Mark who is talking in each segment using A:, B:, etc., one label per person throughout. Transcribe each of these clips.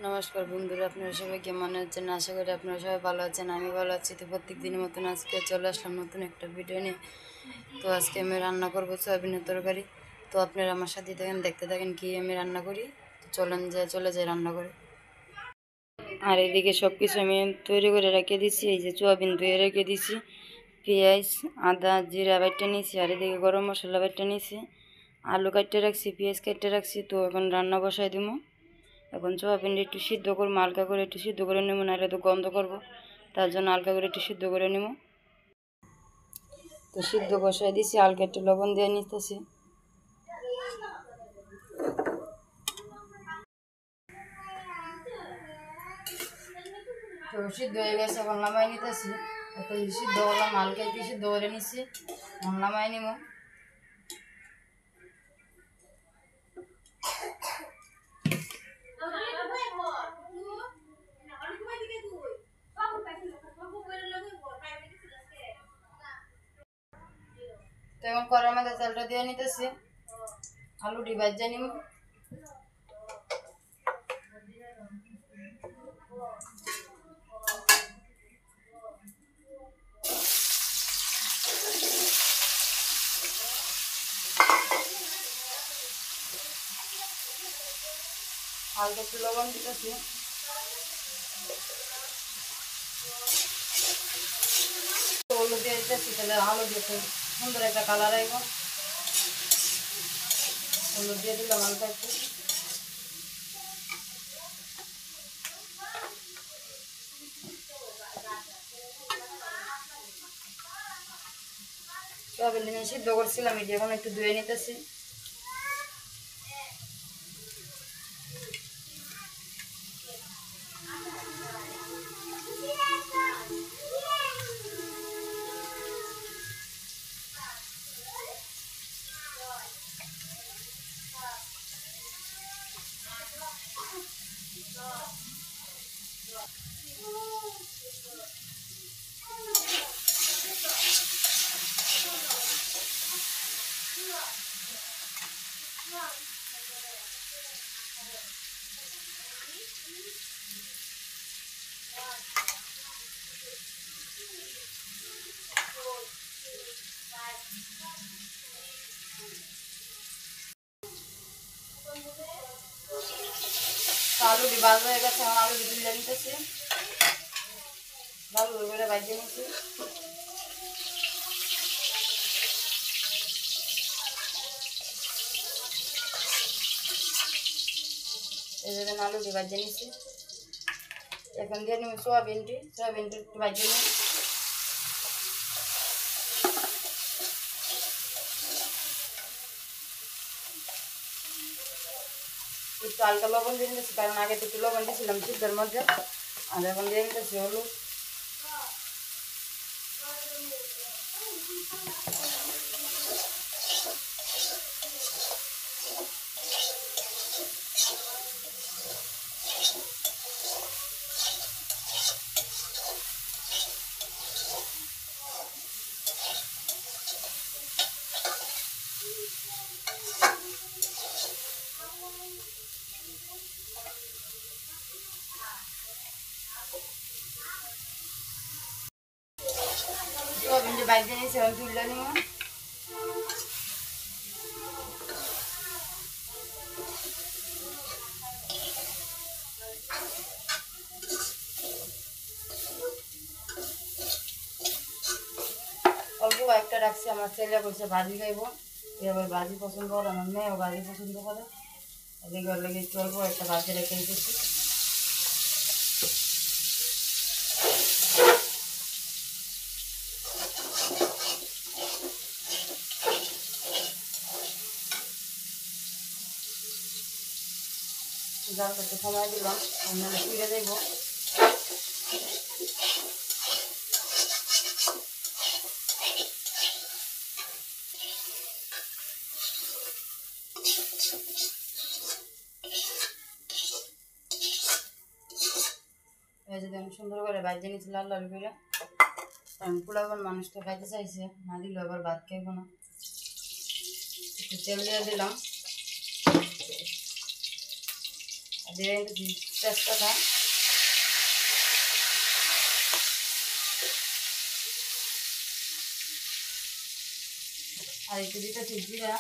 A: নমস্কার বন্ধুরা, আপনারা সবাই কেমন আছেন? আশা করি আপনারা সবাই ভালো আছেন। আমি ভালো আছি। তো প্রত্যেক দিনের মতন আজকে চলে আসলাম নতুন একটা ভিডিও নিয়ে। তো আজকে আমি রান্না করবো সয়াবিনের তরকারি। তো আপনারা আমার সাথে থাকেন, দেখতে থাকেন কি আমি রান্না করি। তো চলে যাই রান্না করে। আর এদিকে সব কিছু আমি তৈরি করে রেখে দিছি। এই যে সয়াবিন ধুয়ে রেখে দিছি, পেঁয়াজ আদা জিরা বাইটে নিয়েছি, আর এদিকে গরম মশলা বাইটে নিয়েছি, আলু কাটতে রাখছি, পেঁয়াজ কাটতে রাখছি। তো এখন রান্না বসাই দিব। এখন সয়াবিনটা একটু সিদ্ধ করবো, হালকা করে একটু সিদ্ধ করে নেবো, নাহলে তো গন্ধ করবো। তার জন্য হালকা করে একটু সিদ্ধ করে নেবো। তো সিদ্ধ বসাই দিছি, হালকা একটু লবণ দিয়ে নিতেছি। তো সিদ্ধ হয়ে গেছে, এখন নামাই নিতেছি। এত সিদ্ধ করলাম, হালকা একটু সিদ্ধ করে নিচ্ছি, এখন নামাই নিব। তো এখন কড়ার মধ্যে তেলটা দিয়ে নিতেছি, আলুটি ভাজা নিব। হালকা একটু লবণ দিতেছি, হলুদ দিয়ে দিতেছি, তাহলে আলু দিয়ে সুন্দর একটা কালার আইব। হলুদ দিয়ে দিলাম হালকা একটু। সয়াবিন সিদ্ধ করছিলাম, এটি এখন একটু ধুয়ে নিতেছি। আলুটি ভাজা হয়ে গেছে, এখন আলুটি তুলে নিতেছি, ভালো করে ভাজে নিচ্ছি। এই জন্য আলুটি ভাজে নিচ্ছি। এখন দিয়ে নিব সয়াবিনটি একটু ভাজে নিই। একটু হালকা লবণ দিয়ে নিতেছি, কারণ আগে তো একটু লবণ দিয়েছিলাম সিদ্ধের মধ্যে। আর এখন দিয়ে নিতেছি হলুদ। সয়াবিনটি ভাজে নিয়েছি, এখন তুলে নিব। অল্প একটা রাখছি, আমার ছেলে বলছে ভাজি খাইব। এবার ভাজি পছন্দ করে, আমার মেয়েও ভাজি পছন্দ করে। এদিকে লেগে একটু অল্প একটা ভাজি রেখে দিতেছি। জালটা একটু সময় দিলাম, নাহলে ফিরে দেব। এই যদি আমি সুন্দর করে ভাজে নিচ্ছি লাল লাল করে। আমি পোলাপান মানুষ তো খাইতে চাইছে, না দিলে আবার ভাত খাইব না। একটু তেল দিয়ে দিলাম, আর দিয়ে নিতেছি তেজপাতা, আর একটু দিতেছি জিরা,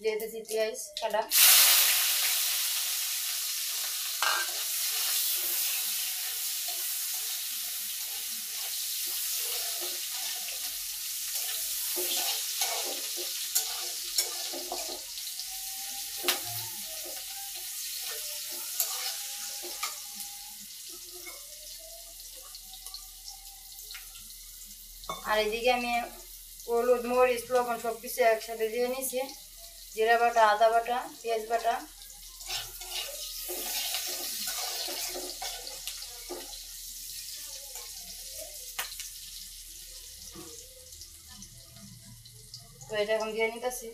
A: দিয়ে দিতেছি পেঁয়াজ কাটা, আর এদিকে আমি হলুদ মরিচ লবণ সব কিছু একসাথে দিয়ে নিয়েছি, জিরা বাটা, আদা বাটা, পেঁয়াজ বাটা, তো এটা এখন দিয়ে নিতেছি।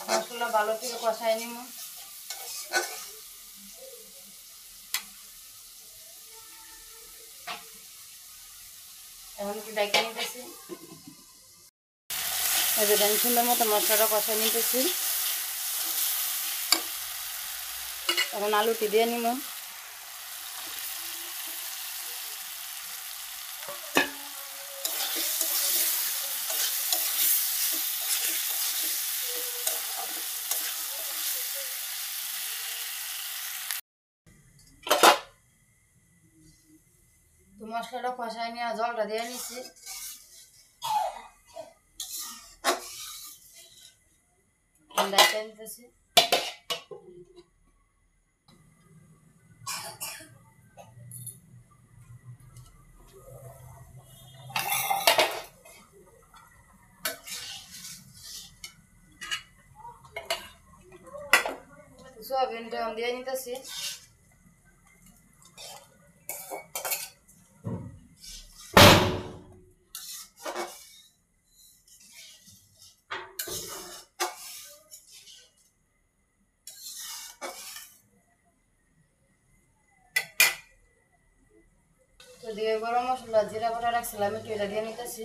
A: মশলা ভালো করে কষাই নিব। এখন একটু ডাইকে নিতেছি, এবার আমি সুন্দর মতো মশলাটা কষাই নিতেছি। এখন আলুটি দিয়ে নিব। তো মশলাটা কষাই নিয়ে জলটা দিয়ে নিচ্ছি। ডাইকে নিতেছি। সোয়াবিনটা দিয়ে নিতেছি। তো দিয়ে গরম মশলা জিরা বাটা রাখছিলাম একটু এটা দিয়ে নিতেছি।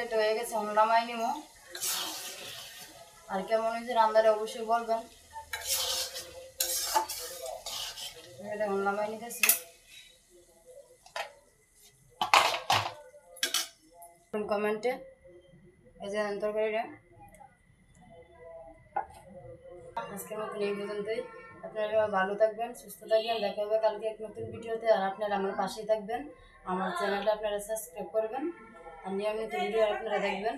A: এটা হয়ে গেছে, নামাই নিব। আর কেমন হয়েছে রান্নারে অবশ্যই বলবেন। এটা নামাই নিতেছি। কমেন্টে এই যে তরকারিটা আজকের মতন এই পর্যন্তই। আপনারা ভালো থাকবেন, সুস্থ থাকবেন। দেখা হবে কালকে এক নতুন ভিডিওতে। আর আপনারা আমার পাশেই থাকবেন, আমার চ্যানেলটা আপনারা সাবস্ক্রাইব করবেন আর নিয়মিত ভিডিও আপনারা দেখবেন।